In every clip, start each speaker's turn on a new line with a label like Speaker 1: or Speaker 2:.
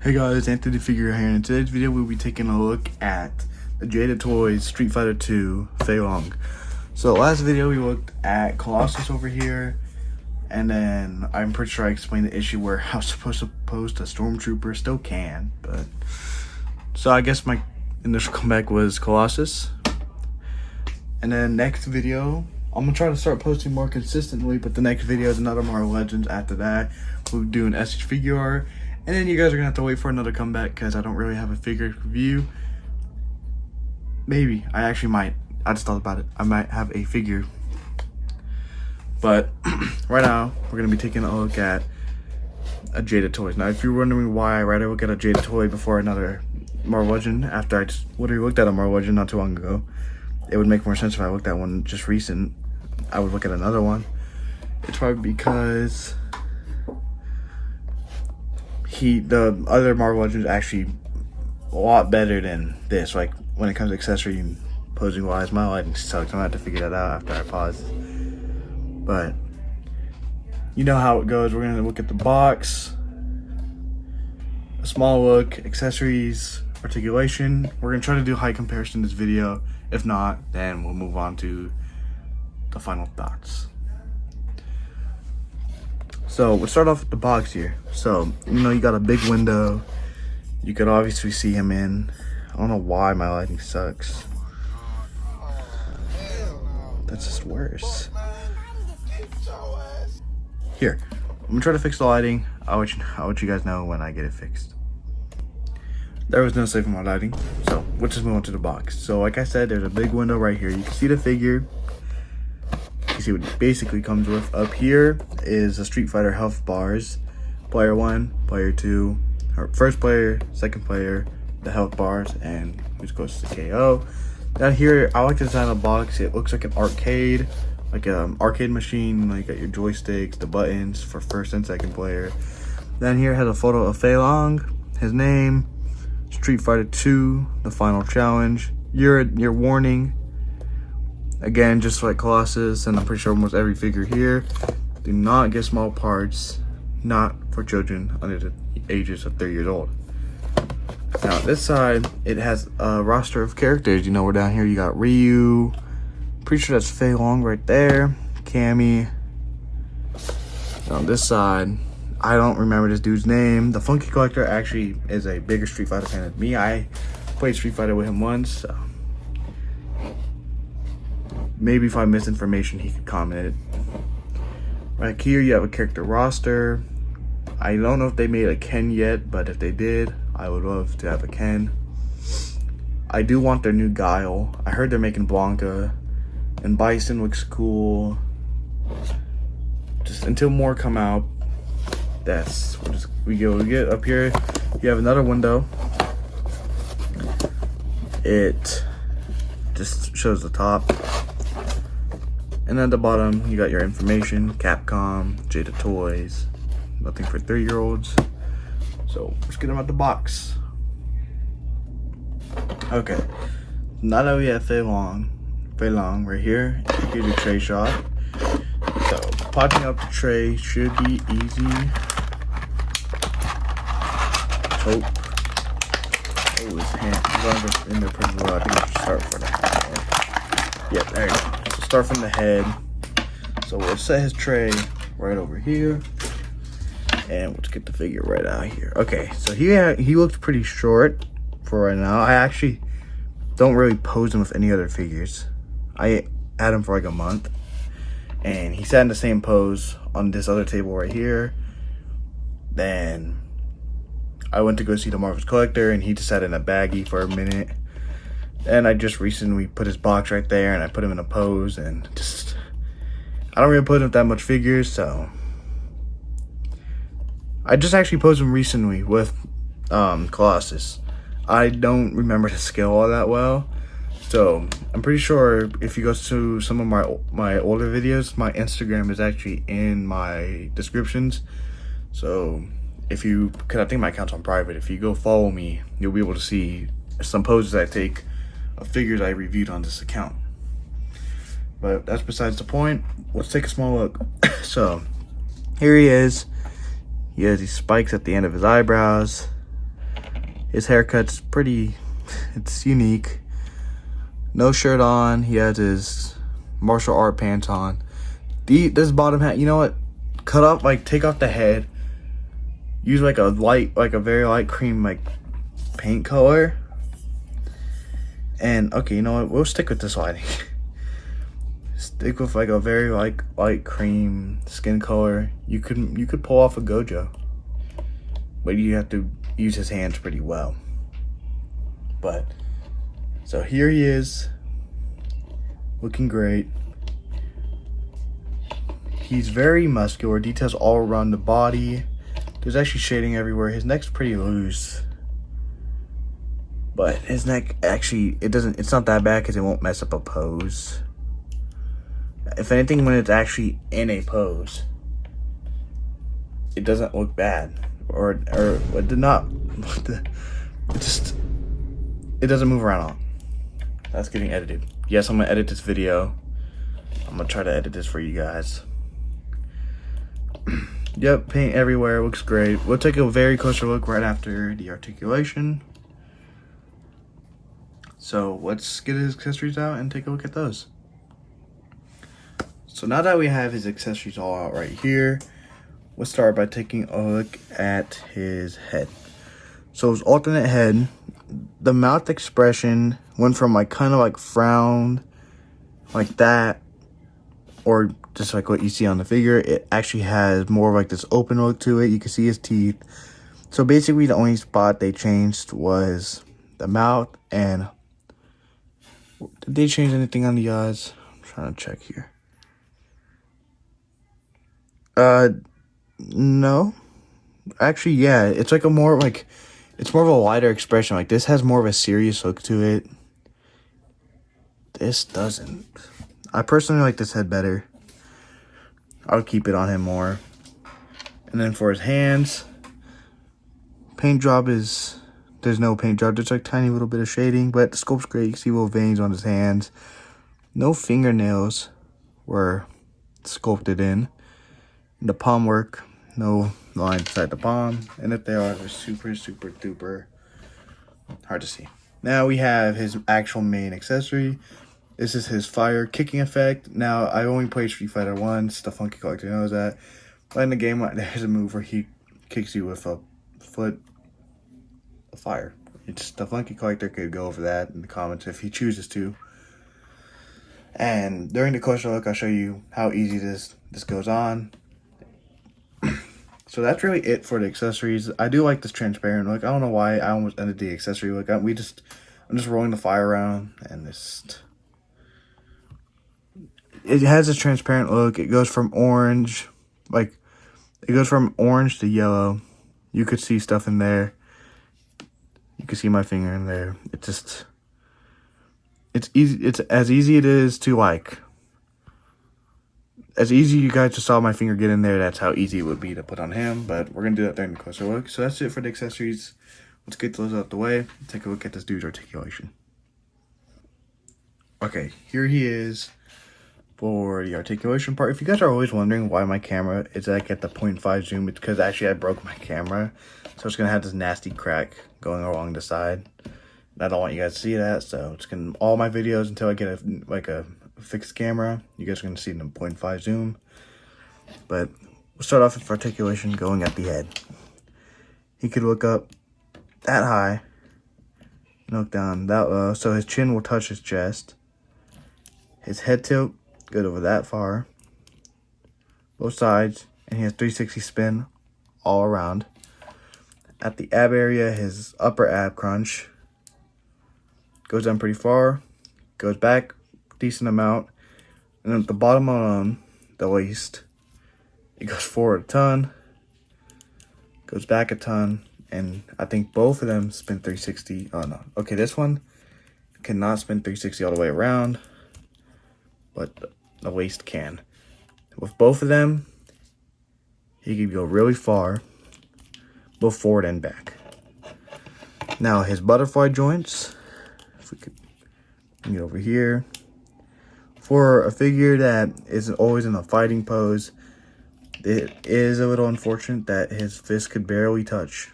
Speaker 1: Hey guys, Anthony Figure here, and in today's video we'll be taking a look at the Jada Toys Street Fighter 2 Fei Long. So last video we looked at Colossus over here, and then I'm pretty sure I explained the issue where I was supposed to post a Stormtrooper, still can, but... So I guess my initial comeback was Colossus. And then next video, I'm gonna try to start posting more consistently, but the next video is another Marvel Legends. After that, we'll do an SH figure art. And then you guys are gonna have to wait for another comeback because I don't really have a figure review. Maybe. I actually might. I just thought about it. I might have a figure. But right now, we're gonna be taking a look at a Jada Toys. Now, if you're wondering why I rather look at a Jada Toy before another Marvel Legend, after I just literally looked at a Marvel Legend not too long ago, it would make more sense if I looked at one just recent. I would look at another one. It's probably because the other Marvel Legends actually a lot better than this. Like when it comes to accessory and posing wise, my lighting sucks. I'm gonna have to figure that out after I pause. But you know how it goes. We're gonna look at the box, a small look, accessories, articulation. We're gonna try to do height comparison in this video. If not, then we'll move on to the final thoughts. So we'll start off with the box here. So, you know, you got a big window. You could obviously see him in. I don't know why my lighting sucks. That's just worse. Here, I'm gonna try to fix the lighting. I'll let you guys know when I get it fixed. There was no saving my lighting, so we'll just move on to the box. So like I said, there's a big window right here. You can see the figure. You see what it basically comes with. Up here is the Street Fighter health bars. Player 1, player 2, or first player, second player, the health bars, and who's close to KO. Down here, I like to design a box. It looks like an arcade, like an arcade machine. Like you got your joysticks, the buttons for first and second player. Then here has a photo of Fei Long, his name, Street Fighter 2, the final challenge, your warning. Again, just like Colossus, and I'm pretty sure almost every figure here, do not get small parts, not for children under the ages of 3 years old. Now, this side, it has a roster of characters. You know, we're down here, you got Ryu, pretty sure that's Fei Long right there, Cammy. On this side, I don't remember this dude's name. The Funky Collector actually is a bigger Street Fighter fan than me. I played Street Fighter with him once, so maybe if I miss information, he could comment it. Right here, you have a character roster. I don't know if they made a Ken yet, but if they did, I would love to have a Ken. I do want their new Guile. I heard they're making Blanca, and Bison looks cool. Just until more come out, we get up here. You have another window. It just shows the top. And at the bottom, you got your information, Capcom, Jada Toys, nothing for 3-year-olds. So let's get them out the box. Okay, now that we have Fei Long right here, here's your tray shot. So popping up the tray should be easy. Hope. Oh, his hand is in there pretty well. I think we should start from the head. Yeah, there you go. So start from the head. So we'll set his tray right over here. And let's get the figure right out here. Okay, so he looked pretty short for right now. I actually don't really pose him with any other figures. I had him for like a month. And he sat in the same pose on this other table right here. Then I went to go see the Marvel's Collector, and he just sat in a baggie for a minute. And I just recently put his box right there, and I put him in a pose, and just, I don't really put him with that much figures, so I just actually posed him recently with Colossus. I don't remember the scale all that well, so I'm pretty sure if you go to some of my older videos, my Instagram is actually in my descriptions. So if you, because I think my account's on private, if you go follow me, you'll be able to see some poses I take of figures I reviewed on this account. But that's besides the point. Let's take a small look. So here he is. He has these spikes at the end of his eyebrows. His haircut's pretty, it's unique. No shirt on. He has his martial art pants on. This bottom hat, you know what? Cut off, like, take off the head. Use like a very light cream, like, paint color. And okay, you know what? We'll stick with this lighting. Stick with like a very light cream skin color. You could pull off a Gojo, but you have to use his hands pretty well. But so here he is, looking great. He's very muscular, details all around the body. There's actually shading everywhere. His neck's pretty loose, but his neck actually, it's not that bad because it won't mess up a pose. If anything, when it's actually in a pose, it doesn't look bad, or it did not. It doesn't move around all. That's getting edited. Yes, I'm gonna edit this video. I'm gonna try to edit this for you guys. Yep, paint everywhere, looks great. We'll take a very closer look right after the articulation. So let's get his accessories out and take a look at those. So now that we have his accessories all out right here, let's start by taking a look at his head. So his alternate head, the mouth expression went from like kind of like frowned like that, or just like what you see on the figure. It actually has more of like this open look to it. You can see his teeth. So basically the only spot they changed was the mouth. And did they change anything on the eyes? I'm trying to check here. No. Actually, yeah, it's like it's more of a lighter expression. Like this has more of a serious look to it. This doesn't. I personally like this head better. I would keep it on him more. And then for his hands, paint job there's no paint job. There's like tiny little bit of shading, but the sculpt's great. You can see little veins on his hands. No fingernails were sculpted in. The palm work, no line inside the palm. And if they are, they're super duper hard to see. Now we have his actual main accessory. This is his fire kicking effect. Now, I only played Street Fighter once. The Funky Collector knows that. But in the game, there's a move where he kicks you with a foot of fire. It's the Funky Collector could go over that in the comments if he chooses to. And during the closer look, I'll show you how easy this goes on. So that's really it for the accessories. I do like this transparent look. I don't know why I almost ended the accessory look. I'm just rolling the fire around, and it has a transparent look. It goes from orange, to yellow. You could see stuff in there. You can see my finger in there. It's easy. It's as easy it is to like. As easy you guys just saw my finger get in there, that's how easy it would be to put on him. But we're going to do that during the closer look. So that's it for the accessories. Let's get those out the way. Take a look at this dude's articulation. Okay, here he is for the articulation part. If you guys are always wondering why my camera is like at the 0.5 zoom, it's because actually I broke my camera. So it's going to have this nasty crack going along the side. And I don't want you guys to see that. So it's going to, all my videos until I get a fixed camera, you guys are going to see it in 0.5 zoom. But we'll start off with articulation going at the head. He could look up that high, look down that low, so his chin will touch his chest. His head tilt goes over that far, both sides, and he has 360 spin all around. At the ab area, his upper ab crunch goes down pretty far, goes back decent amount, and then at the bottom on the waist, it goes forward a ton, goes back a ton, and I think both of them spin 360. Oh no, okay, this one cannot spin 360 all the way around, but the waist can. With both of them, he can go really far, both forward and back. Now his butterfly joints, if we could bring it over here. For a figure that is always in a fighting pose, it is a little unfortunate that his fist could barely touch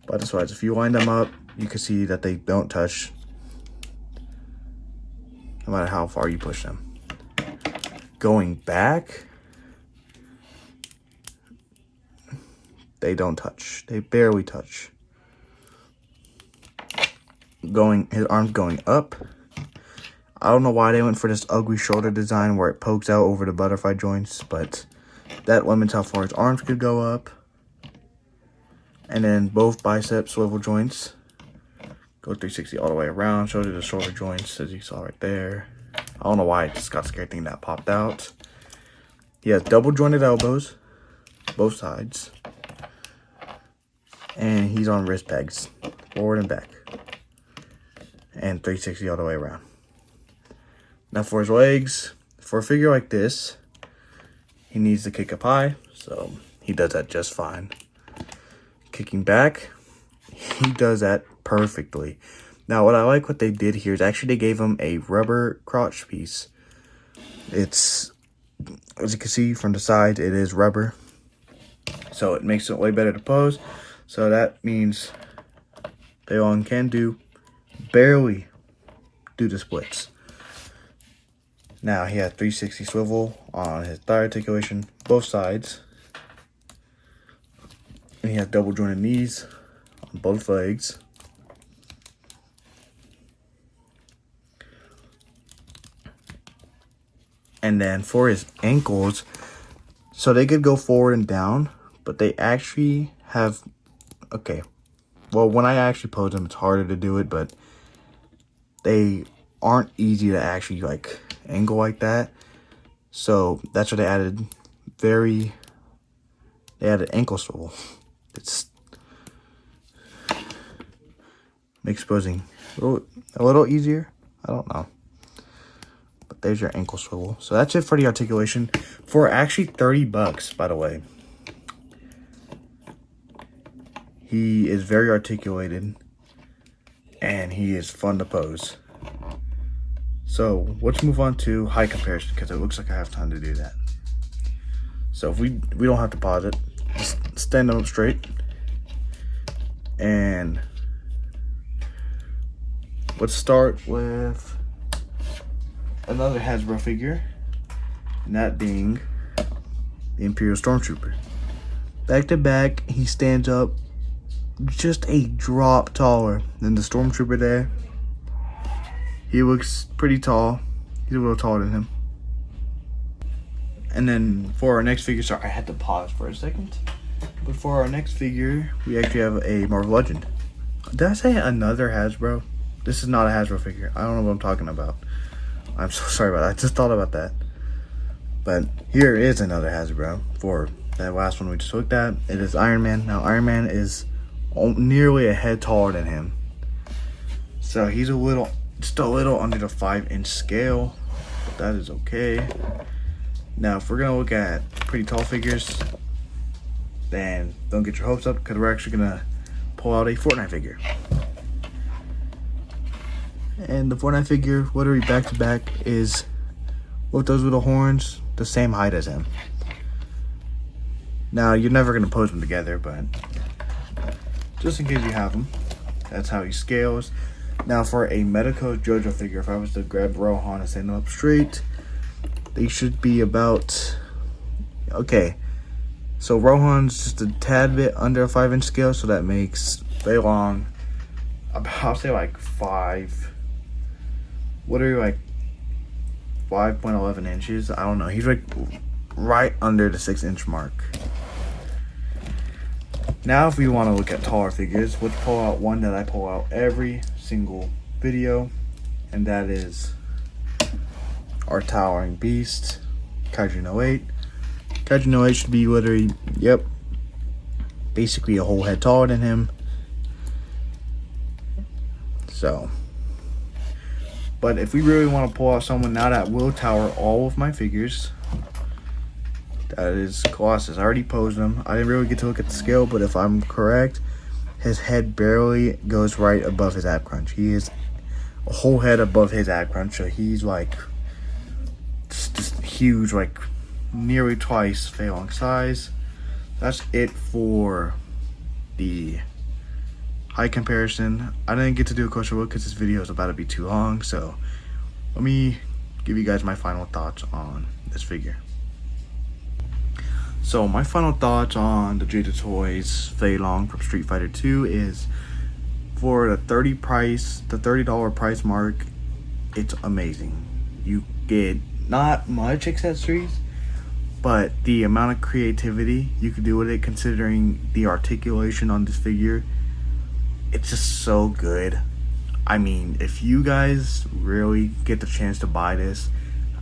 Speaker 1: by the sides. If you line them up, you can see that they don't touch, no matter how far you push them. Going back, they don't touch. They barely touch. His arms going up. I don't know why they went for this ugly shoulder design where it pokes out over the butterfly joints, but that limits how far his arms could go up. And then both bicep swivel joints go 360 all the way around. Shows you the shoulder joints, as you saw right there. I don't know why I just got scared thinking that popped out. He has double jointed elbows, both sides. And he's on wrist pegs, forward and back. And 360 all the way around. Now for his legs, for a figure like this, he needs to kick up high, so he does that just fine. Kicking back, he does that perfectly. Now what I like what they did here is actually they gave him a rubber crotch piece. It's, as you can see from the side, it is rubber. So it makes it way better to pose. So that means Bailon can barely do the splits. Now he has 360 swivel on his thigh articulation, both sides. And he has double jointed knees on both legs. And then for his ankles, so they could go forward and down, but they actually have, okay, well, when I actually pose them, it's harder to do it, but they aren't easy to actually like angle like that. So that's what they added. They added ankle swivel. It's makes posing a little easier. I don't know. But there's your ankle swivel. So that's it for the articulation. For actually $30, by the way. He is very articulated. And he is fun to pose. So let's move on to height comparison, because it looks like I have time to do that. So if we don't have to pause it. Just stand up straight. And let's start with another Hasbro figure, and that being the Imperial Stormtrooper. Back to back, he stands up just a drop taller than the Stormtrooper there. He looks pretty tall. He's a little taller than him. And then for our next figure, sorry, I had to pause for a second. But for our next figure, we actually have a Marvel Legend. Did I say another Hasbro? This is not a Hasbro figure. I don't know what I'm talking about. I'm so sorry about that. I just thought about that. But here is another Hasbro for that last one we just looked at. It is Iron Man. Now, Iron Man is nearly a head taller than him. So he's just a little under the 5-inch scale. But that is okay. Now, if we're going to look at pretty tall figures, then don't get your hopes up, because we're actually going to pull out a Fortnite figure. And the Fortnite figure, literally back to back, is with those little horns, the same height as him. Now, you're never going to pose them together, but just in case you have them, that's how he scales. Now, for a Medico JoJo figure, if I was to grab Rohan and stand them up straight, they should be about, okay, so Rohan's just a tad bit under a 5-inch scale, so that makes Bailon about, I'll say like 5.11 inches. I don't know. He's like right under the 6-inch mark. Now, if we want to look at taller figures, let's pull out one that I pull out every single video, and that is our towering beast, Kaiju 08. Kaiju 08 should be literally, yep, basically a whole head taller than him. So, but if we really want to pull out someone now that will tower all of my figures, that is Colossus. I already posed him. I didn't really get to look at the scale, but if I'm correct, his head barely goes right above his ab crunch. He is a whole head above his ab crunch, so he's like just huge, like nearly twice Feilong size. That's it for the height comparison. I didn't get to do a closer look because this video is about to be too long, so let me give you guys my final thoughts on this figure. So my final thoughts on the Jada Toys Fei Long from Street Fighter 2 is, for the $30 price mark, it's amazing. You get not much accessories, but the amount of creativity you can do with it, considering the articulation on this figure, it's just so good. I mean, if you guys really get the chance to buy this,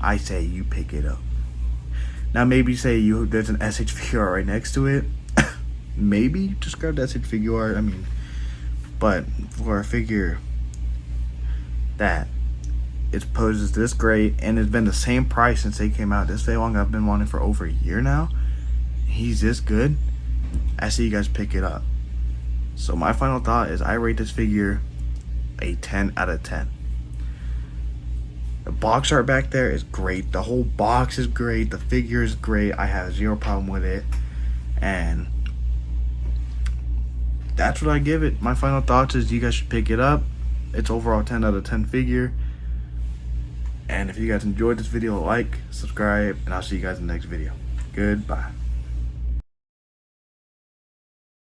Speaker 1: I say you pick it up. Now maybe say there's an SH figure art right next to it. Maybe just grab the SH figure art. I mean, but for a figure that it poses this great, and it's been the same price since they came out, this Fei Long I've been wanting for over a year now, he's this good, I say you guys pick it up. So my final thought is I rate this figure a 10 out of 10. The box art back there is great, the whole box is great, the figure is great, I have zero problem with it, and that's what I give it. My final thoughts is you guys should pick it up. It's overall 10 out of 10 figure. And if you guys enjoyed this video, like, subscribe, and I'll see you guys in the next video. Goodbye.